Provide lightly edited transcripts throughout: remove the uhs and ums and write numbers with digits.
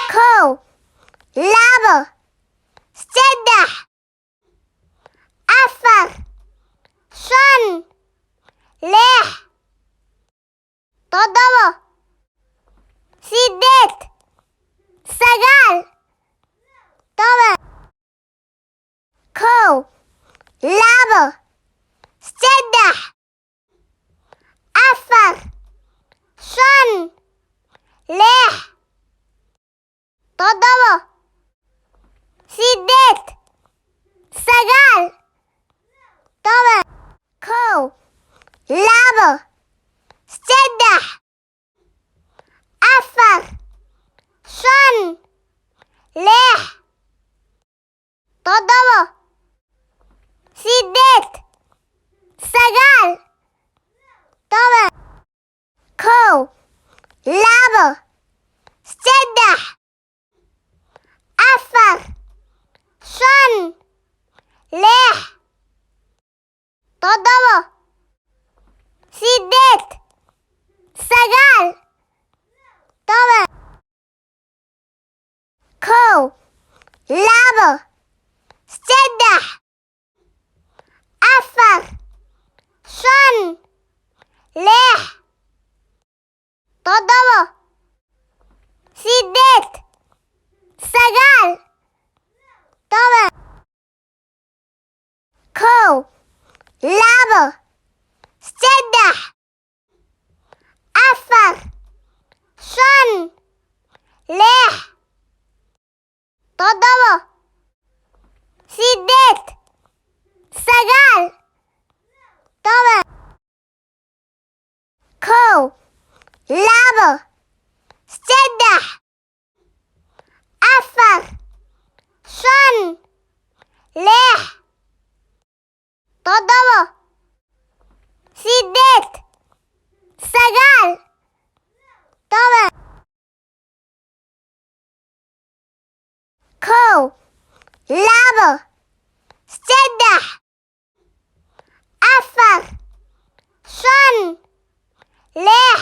kow, labo, saddex, afar, shan, lix, toddoba, sideed, sagaal, toban. Kow, labo, saddex, afar, shan, lix, toddoba, sideed, sagaal, toban. Kow, labo, saddex, afar, shan, lix, toddoba, sideed, sagaal, toban. Kow, labo, saddex, afar, shan, lix, toddoba, sideed, sagaal, toban. Kow, labo, saddex, afar, shan, lix, toddoba, sideed, sagaal, toban. Kow, labo, saddex, afar, shan, lix, toddoba, sideed, sagaal, toban. Kow, labo, saddex, afar, shan, lix, toddoba, sideed, sagaal, toban. Kow, labo, saddex, afar, shan, lix,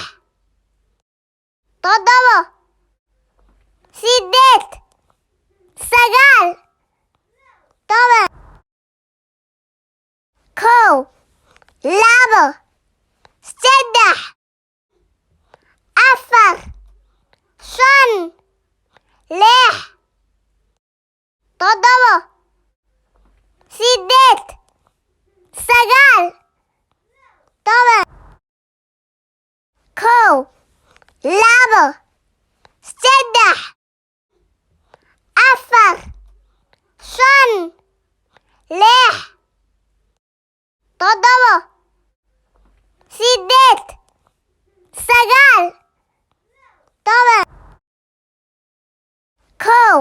toddoba, sideed, sagaal, toban. Kow, labo, saddex, afar, shan, lix, toddoba, sideed, sagaal, toban. Kow, labo, saddex, afar, shan, lix, toddoba, sideed, sagaal, toban. Kow,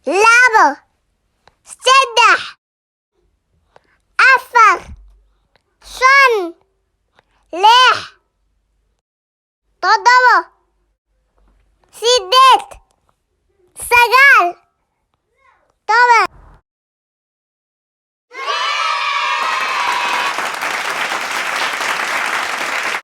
labo, saddex, afar, shan, lix, toddoba, sideed, sagaal.